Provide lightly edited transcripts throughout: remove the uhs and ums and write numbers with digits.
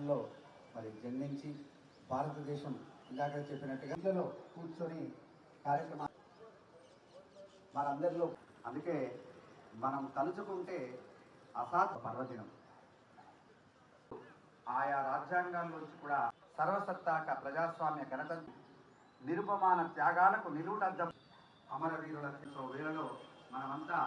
లో మరి జన్మించి భారతదేశం ఇందాక చెప్పినట్టుగా ఇంట్లో కూర్చొని కార్యక్రమం మనందరిలో, అందుకే మనం తలుచుకుంటే అసాధ్య పర్వదినం. ఆయా రాజ్యాంగాల్లోంచి కూడా సర్వసత్తాక ప్రజాస్వామ్య గణతంత్ర నిరుపమాన త్యాగాలకు నిలువుటద్దం అమరవీరుల వేళలో మనమంతా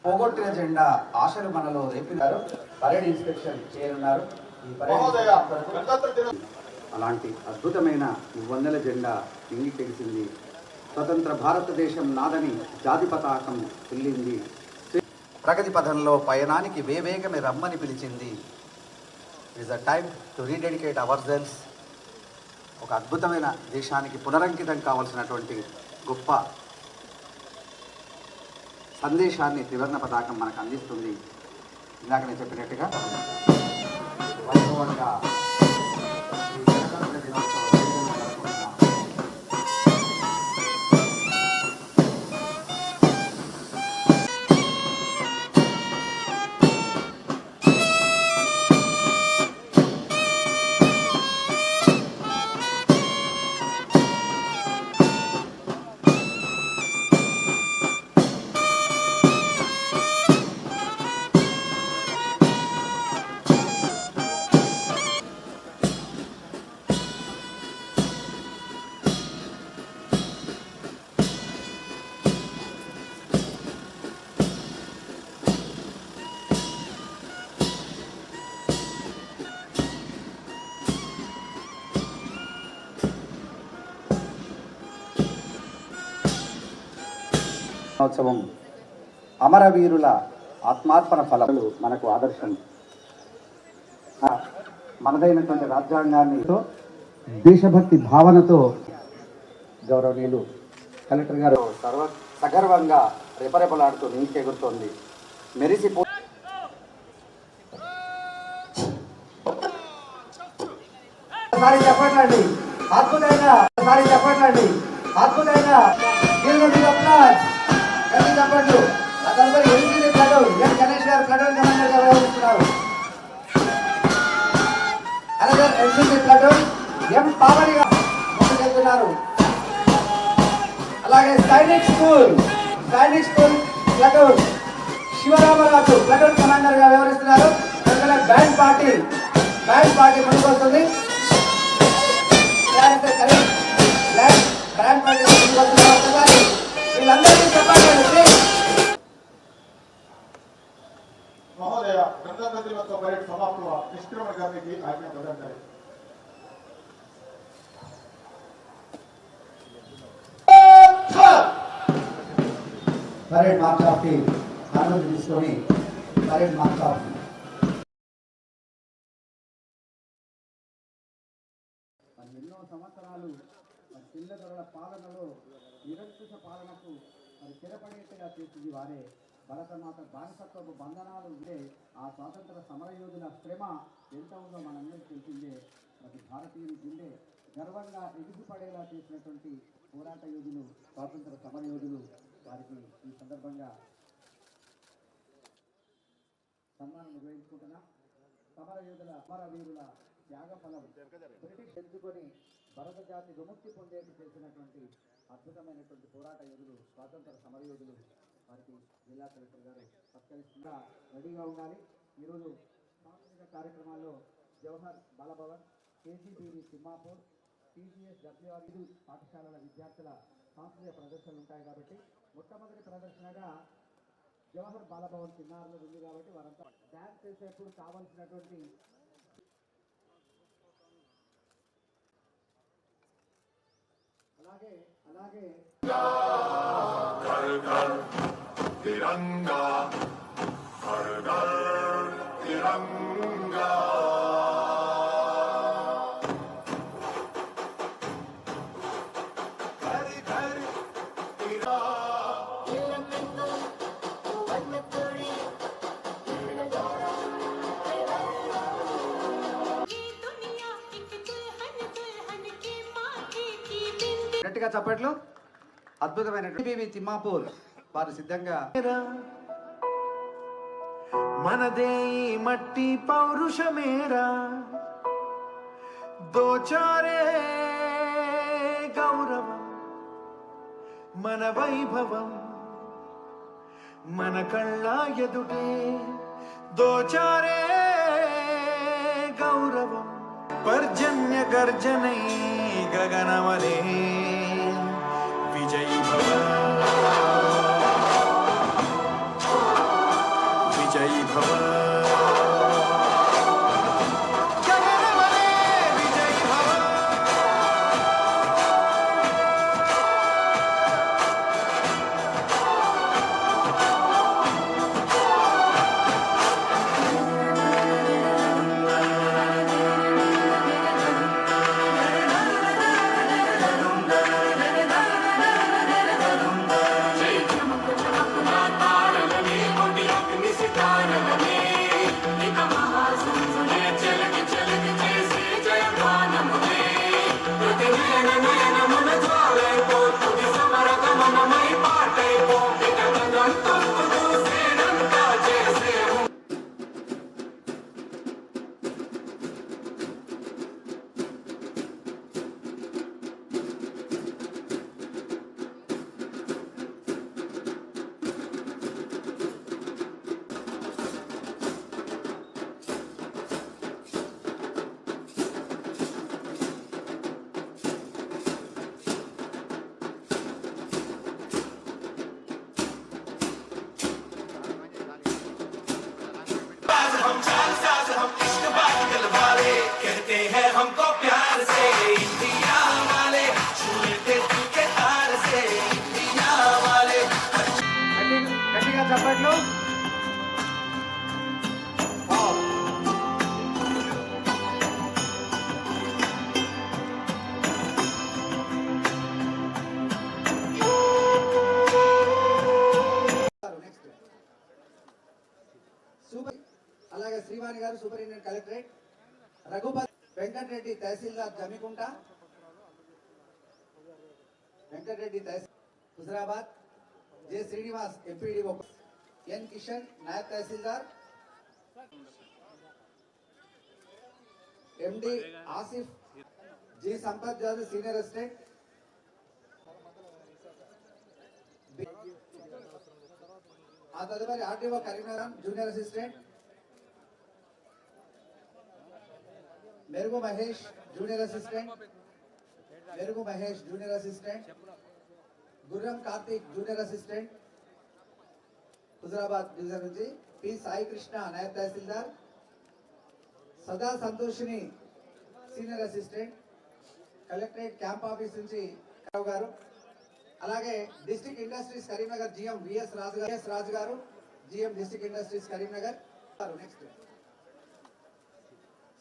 పోగొట్టిన జెండా ఆశలు మనలో రేపినారు. పరేడ్ ఇన్స్పెక్షన్ చేయనున్నారు. ఈ అలాంటి అద్భుతమైన వందల జెండా ఇంగి తెలిసింది. స్వతంత్ర భారతదేశం నాదని జాతి పతాకం చెల్లింది. ప్రగతి పథంలో పయనానికి వేవేగమే రమ్మని పిలిచింది. It's a time to rededicate hour cells. ఒక అద్భుతమైన దేశానికి పునరంకితం కావాల్సినటువంటి గొప్ప సందేశాన్ని త్రివర్ణ పతాకం మనకు అందిస్తుంది. ఇందాక నేను చెప్పినట్టుగా వైభవంగా దినోత్సవం అమరవీరుల ఆత్మార్పణ ఫలాలు మనకు ఆదర్శం. మనదైనటువంటి రాజ్యాంగాన్ని దేశభక్తి భావనతో గౌరవనీయులు కలెక్టర్ గారు సగర్వంగా రెపరెపలాడుతూ నీకెగురుతోంది. మెరిసిపో చెప్పండి అద్భుతంగా, చెప్పండి అద్భుతంగా చెప్పండి. తదుపరి ఎల్జీబీ ప్లటూన్ ఎన్ గణేష్ గారు ప్లటూన్ కమాండర్ గా వ్యవహరిస్తున్నారు. అలాగే ఎల్జీబీ ప్లటూన్ ఎం పావని గారు ముందుకెళ్తున్నారు. అలాగే Sainik school platoon Sivaramaraju platoon commander గా వ్యవహరిస్తున్నారు. బ్యాండ్ పార్టీ ముందుకు వస్తుంది. బ్యాండ్ పార్టీ ముందుకు వస్తున్నారు. వీళ్ళందరికీ చెప్పండి. महोदय गणतंत्र दिवस परेड समाप्त हुआ. निष्क्रमण करने की आज्ञा प्रदान करें. परेड मार्च ऑफ की आनंद తీసుకొని परेड मार्च ऑफ ఎన్నో సంవత్సరాలు పిల్లదొరల పాలనలో నిరంకుశ పాలనకు స్థిరపడేట్టుగా చేసింది వారే. భరతమాత బానిసత్వపు బంధనాలు ఉంటే ఆ స్వాతంత్ర సమరయోధుల శ్రమ ఎంత ఉందో మనందరికీ తెలిసిందే. ప్రతి భారతీయుని గుండె గర్వంగా ఎగిసిపడేలా చేసినటువంటి పోరాట యోధులు, స్వాతంత్ర సమరయోధులు. వారికి ఈ సందర్భంగా సన్మానం నిర్వహించుకుంటున్నా. సమరయోధుల అమరవీరుల త్యాగఫలం బ్రిటిష్ ఎంచుకొని భరత జాతి విముక్తి పొందేట్టు చేసినటువంటి అద్భుతమైనటువంటి పోరాట యోధులు, స్వాతంత్ర సమరయోధులు. వారికి జిల్లా కలెక్టర్ గారు సత్కరిస్తున్నా రెడీగా ఉండాలి. ఈరోజు సాంస్కృతిక కార్యక్రమాల్లో Jawahar Bal Bhavan, KGBV Thimmapur, TGS WR పాఠశాలల విద్యార్థుల సాంస్కృతిక ప్రదర్శనలు ఉంటాయి. కాబట్టి మొట్టమొదటి ప్రదర్శనగా జవహర్ బాలభవన్ చిన్నారులు ఉంది కాబట్టి వారంతా డ్యాన్స్ చేసేప్పుడు కావాల్సినటువంటి అలాగే అలాగే घर घर तिरंगा हर घर तिरंगा घर घर तिरंगा గట్టిగా చప్పట్లు. అద్భుతమైనటువంటి బీబీ తిమ్మాపూర్ వారు సిద్ధంగా మనదే ఈ మట్టి పౌరుషమేరా దోచారే గౌరవం మన వైభవం మన కళ్ళ ఎదుటే దోచారే గౌరవం పర్జన్య గర్జనై గగనమలే విజయీ భవ విజయీ భవ గగనమలే విజయీ భవ कहते हैं हमको प्यार से इंडिया वाले छूते दिल के तार से इंडिया वाले గట్టిగా చప్పట్లు. Next super. అలాగే శ్రీవాణి గారు superintendent collectorate, Raghupathi Venkatareddy tahsildar Jammikunta, Venkatareddy tahsil Huzurabad, J Srinivas MPDO, N Kishan naib tahsildar, MD Asif, G Sampath Jadhav senior assistant, ఆ తదుపరి ఆర్డీఓ కరీంనగర్ జూనియర్ అసిస్టెంట్, మెరుగు మహేష్ జూనియర్ అసిస్టెంట్, మెరుగు Mahesh junior assistant, Gurram Karthik junior assistant Huzurabad division నుంచి, P Sai Krishna naib tahsildar, Sada Santoshini senior assistant collectorate camp office నుంచి రావు గారు. అలాగే district industries Karimnagar GM V S Raju గారు, GM district industries Karimnagar. Next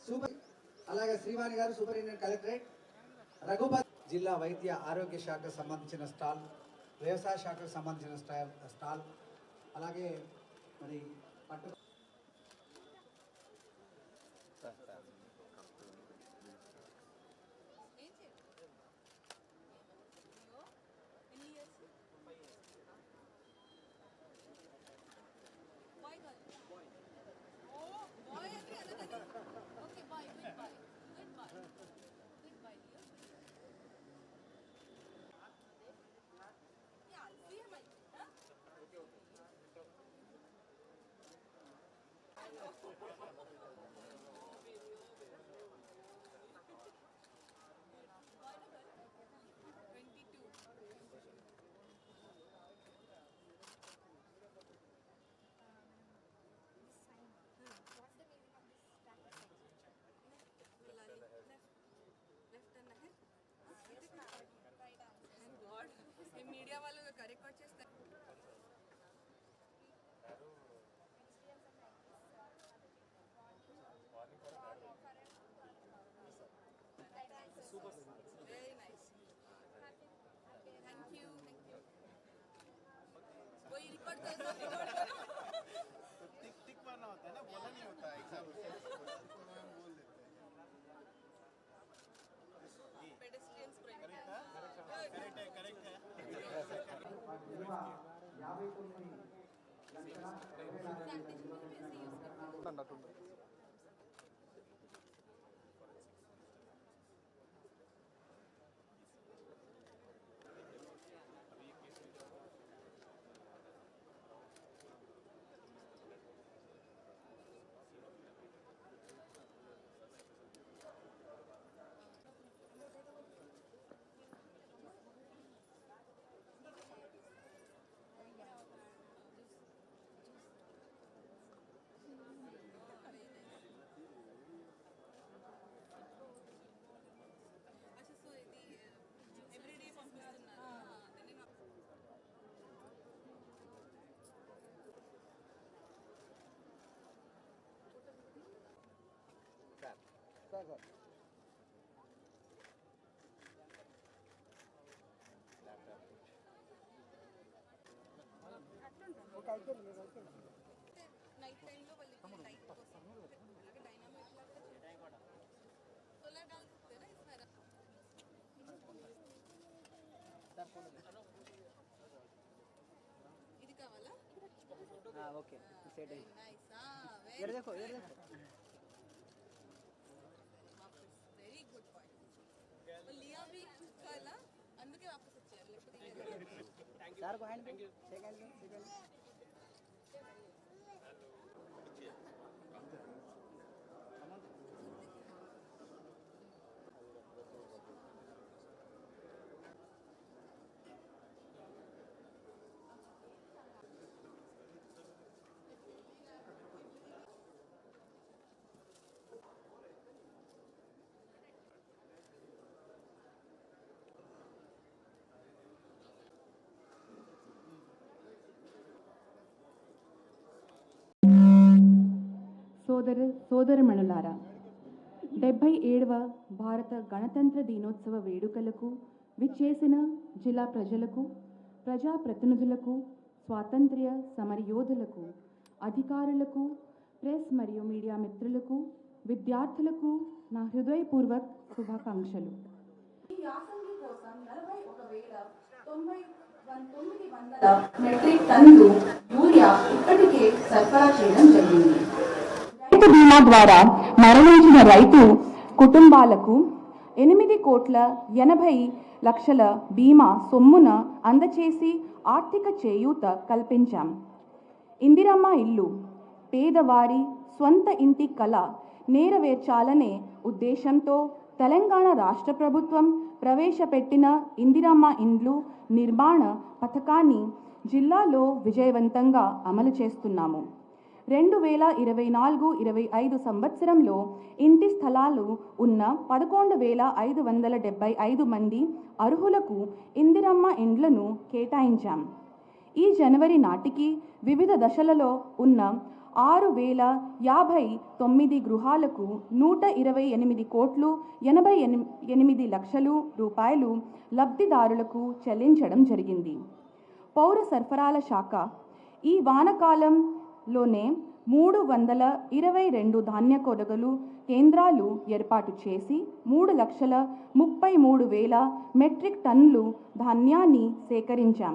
super. అలాగే శ్రీవాణి గారు సూపరింటెండెంట్ కలెక్టరేట్, రఘుపతి జిల్లా వైద్య ఆరోగ్య శాఖకు సంబంధించిన స్టాల్, వ్యవసాయ శాఖకు సంబంధించిన స్టాల్, అలాగే మరి పట్టు Very nice. Thank you. कोई रिकॉर्ड करो, सब रिकॉर्ड करो. टिक मारना होता है ना, बोला नहीं होता एग्जाम में बोल देते हैं. Pedestrians private. करेक्ट है. విలువ 59,64,000 अच्छा సో ఇది ఎవ్రీడే పంపిస్తున్నారు. అదే నైట్ టైంలో వాళ్ళకి లైట్ కోసం అలాగే డైనామిక్ లాగా సోలార్ डाल सकते हैं ना इसमें. ఇది కావాలా? ఓకే సెట్ అయ్యింది. నైస్. इधर देखो వెరీ గుడ్ పాయింట్. लिया भी कल అందుకే వాపస్ వచ్చారు లేకపోతే సార్ హ్యాండ్ సెకండ్ సోదరమణులారా, 77వ భారత గణతంత్ర దినోత్సవ వేడుకలకు విచ్చేసిన జిల్లా ప్రజలకు, ప్రజాప్రతినిధులకు, స్వాతంత్ర్య సమరయోధులకు, అధికారులకు, ప్రెస్ మరియు మీడియా మిత్రులకు, విద్యార్థులకు నా హృదయపూర్వక శుభాకాంక్షలు. ఈ యాసంగి కోసం 41,900 మెట్రిక్ టన్నులు యూరియా ఇప్పటికే సరఫరా చేయడం జరిగింది. రైతు బీమా ద్వారా మరణించిన రైతు కుటుంబాలకు 8,80,00,000 బీమా సొమ్మున అందచేసి ఆర్థిక చేయూత కల్పించాం. ఇందిరమ్మ ఇల్లు పేదవారి స్వంత ఇంటి కల నెరవేర్చాలనే ఉద్దేశంతో తెలంగాణ రాష్ట్ర ప్రభుత్వం ప్రవేశపెట్టిన ఇందిరమ్మ ఇండ్లు నిర్మాణ పథకాన్ని జిల్లాలో విజయవంతంగా అమలు చేస్తున్నాము. 2024-25 సంవత్సరంలో ఇంటి స్థలాలు ఉన్న 11,575 మంది అర్హులకు ఇందిరమ్మ ఇండ్లను కేటాయించాం. ఈ జనవరి నాటికి వివిధ దశలలో ఉన్న 6,059 గృహాలకు 128,88,00,000 రూపాయలు లబ్ధిదారులకు చెల్లించడం జరిగింది. పౌర సరఫరాల శాఖ ఈ వానాకాలంలోనే 322 ధాన్య కొనుగోలు కేంద్రాలు ఏర్పాటు చేసి 3,33,000 మెట్రిక్ టన్నులు ధాన్యాన్ని సేకరించాం.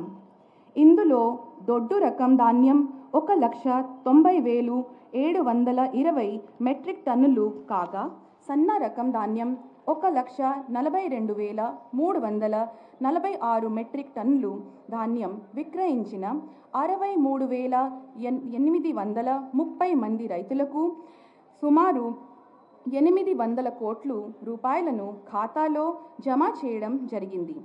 ఇందులో దొడ్డు రకం ధాన్యం 1,90,720 మెట్రిక్ టన్నులు కాగా, సన్న రకం ధాన్యం 1,42,346 మెట్రిక్ టన్నులు ధాన్యం విక్రయించిన 63,830 మంది రైతులకు సుమారు 800 కోట్ల రూపాయలను ఖాతాలో జమ చేయడం జరిగింది.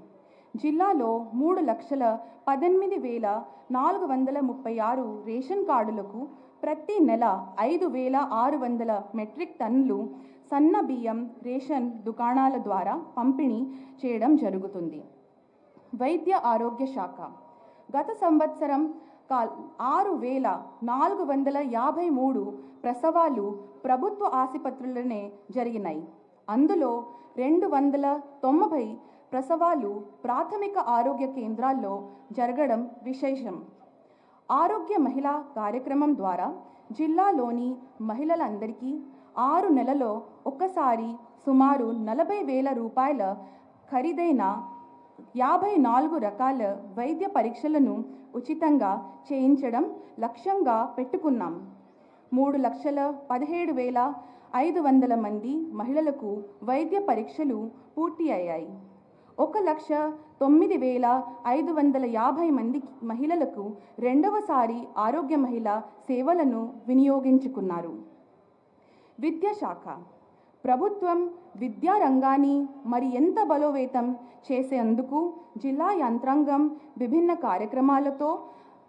జిల్లాలో 3,18,436 రేషన్ కార్డులకు ప్రతి నెల 5,600 మెట్రిక్ టన్నులు సన్న బియ్యం రేషన్ దుకాణాల ద్వారా పంపిణీ చేయడం జరుగుతుంది. వైద్య ఆరోగ్య శాఖ గత సంవత్సరం 6,453 ప్రసవాలు ప్రభుత్వ ఆసుపత్రుల్లోనే జరిగినాయి. అందులో 290 ప్రసవాలు ప్రాథమిక ఆరోగ్య కేంద్రాల్లో జరగడం విశేషం. ఆరోగ్య మహిళా కార్యక్రమం ద్వారా జిల్లాలోని మహిళలందరికీ 6 నెలల్లో ఒక్కసారి సుమారు 40,000 రూపాయల ఖరీదైన 54 రకాల వైద్య పరీక్షలను ఉచితంగా చేయించడం లక్ష్యంగా పెట్టుకున్నాం. 3,17,500 మంది మహిళలకు వైద్య పరీక్షలు పూర్తి అయ్యాయి. 1,09,550 మంది మహిళలకు రెండవసారి ఆరోగ్య మహిళా సేవలను వినియోగించుకున్నారు. విద్యాశాఖ ప్రభుత్వం విద్యా రంగాన్ని మరి ఎంత బలోపేతం చేసేందుకు జిల్లా యంత్రాంగం విభిన్న కార్యక్రమాలతో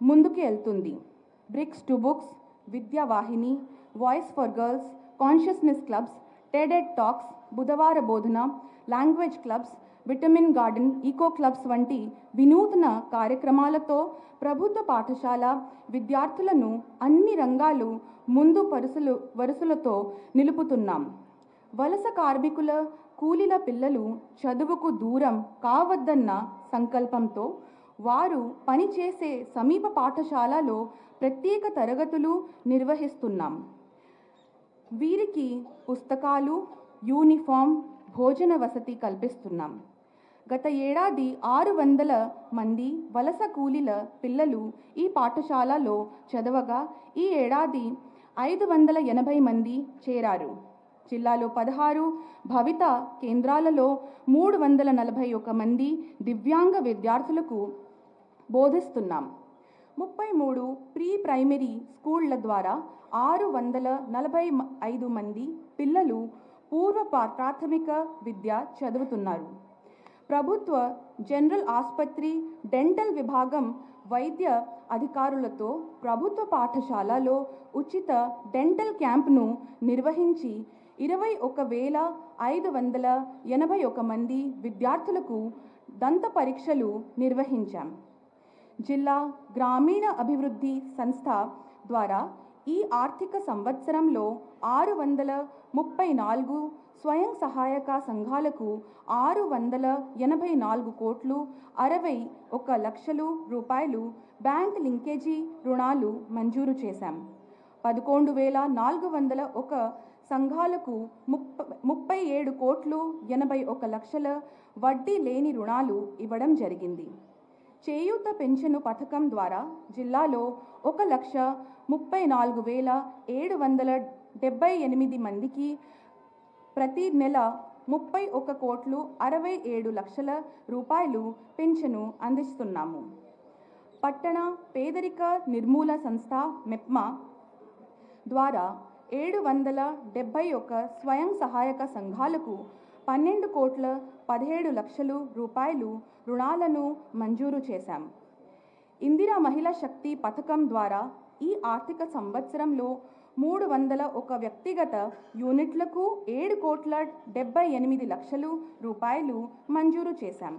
ముందుకు వెళ్తుంది. Bricks to books, Vidya Vahini, voice for girls, consciousness clubs, TED Ed talks, బుధవార బోధన, language clubs, vitamin garden, eco clubs వంటి వినూత్న కార్యక్రమాలతో ప్రభుత్వ పాఠశాల విద్యార్థులను అన్ని రంగాలు ముందు వరుసలతో నిలుపుతున్నాం. వలస కార్మికుల, కూలీల పిల్లలు చదువుకు దూరం కావద్దన్న సంకల్పంతో వారు పనిచేసే సమీప పాఠశాలలో ప్రత్యేక తరగతులు నిర్వహిస్తున్నాం. వీరికి పుస్తకాలు, యూనిఫామ్, భోజన వసతి కల్పిస్తున్నాం. గత ఏడాది 600 మంది వలస కూలీల పిల్లలు ఈ పాఠశాలలో చదవగా ఈ ఏడాది 580 మంది చేరారు. జిల్లాలో 16 భవిత కేంద్రాలలో 341 మంది దివ్యాంగ విద్యార్థులకు బోధిస్తున్నాం. 33 ప్రీ ప్రైమరీ స్కూళ్ల ద్వారా 645 మంది పిల్లలు పూర్వ ప్రాథమిక విద్య చదువుతున్నారు. ప్రభుత్వ జనరల్ ఆసుపత్రి డెంటల్ విభాగం వైద్య అధికారులతో ప్రభుత్వ పాఠశాలలో ఉచిత డెంటల్ క్యాంప్ను నిర్వహించి 21,581 మంది విద్యార్థులకు దంత పరీక్షలు నిర్వహించాం. జిల్లా గ్రామీణ అభివృద్ధి సంస్థ ద్వారా ఈ ఆర్థిక సంవత్సరంలో 634 స్వయం సహాయక సంఘాలకు 684 కోట్లు 61 లక్షలు రూపాయలు బ్యాంక్ లింకేజీ రుణాలు మంజూరు చేశాం. 11,401 సంఘాలకు 37 కోట్లు 81 లక్షల వడ్డీ లేని రుణాలు ఇవ్వడం జరిగింది. చేయూత పెన్షను పథకం ద్వారా జిల్లాలో 1,34,778 మందికి ప్రతి నెల 31 కోట్లు 67 లక్షల రూపాయలు పెన్షను అందిస్తున్నాము. పట్టణ పేదరిక నిర్మూలన సంస్థ మెప్మా ద్వారా 771 స్వయం సహాయక సంఘాలకు 12 కోట్ల 17 లక్షలు రూపాయలు రుణాలను మంజూరు చేశాం. ఇందిరా మహిళా శక్తి పథకం ద్వారా ఈ ఆర్థిక సంవత్సరంలో 301 వ్యక్తిగత యూనిట్లకు 7 కోట్ల 78 లక్షలు రూపాయలు మంజూరు చేశాం.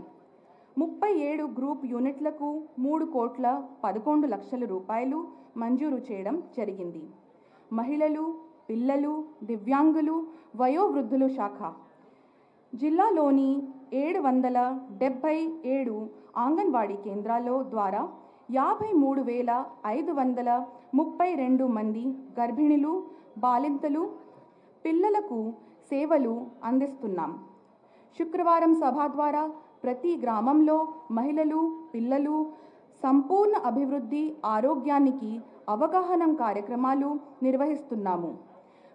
37 గ్రూప్ యూనిట్లకు 3 కోట్ల 11 లక్షల రూపాయలు మంజూరు చేయడం జరిగింది. మహిళలు, పిల్లలు, దివ్యాంగులు, వయోవృద్ధుల శాఖ జిల్లాలోని 777 అంగన్వాడీ కేంద్రాల ద్వారా 53,532 మంది గర్భిణులు, బాలింతలు, పిల్లలకు సేవలు అందిస్తున్నాం. శుక్రవారం సభ ద్వారా ప్రతి గ్రామంలో మహిళలు, పిల్లలు సంపూర్ణ అభివృద్ధి ఆరోగ్యానికి అవగాహన కార్యక్రమాలు నిర్వహిస్తున్నాము.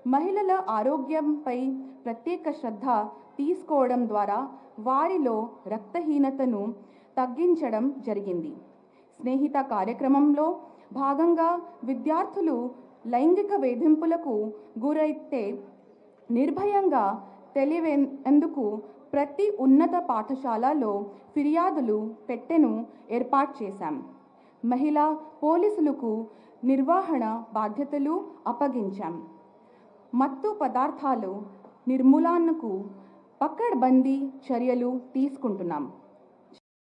మహిళల ఆరోగ్యంపై ప్రత్యేక శ్రద్ధ తీసుకోవడం ద్వారా వారిలో రక్తహీనతను తగ్గించడం జరిగింది. స్నేహిత కార్యక్రమంలో భాగంగా విద్యార్థులు లైంగిక వేధింపులకు గురైతే నిర్భయంగా తెలివేందుకు ప్రతి ఉన్నత పాఠశాలలో ఫిర్యాదులు పెట్టెను ఏర్పాటు చేశాం. మహిళా పోలీసులకు నిర్వహణ బాధ్యతలు అప్పగించాం. మత్తు పదార్థాలు నిర్మూలనకు పకడ్బందీ చర్యలు తీసుకుంటున్నాం.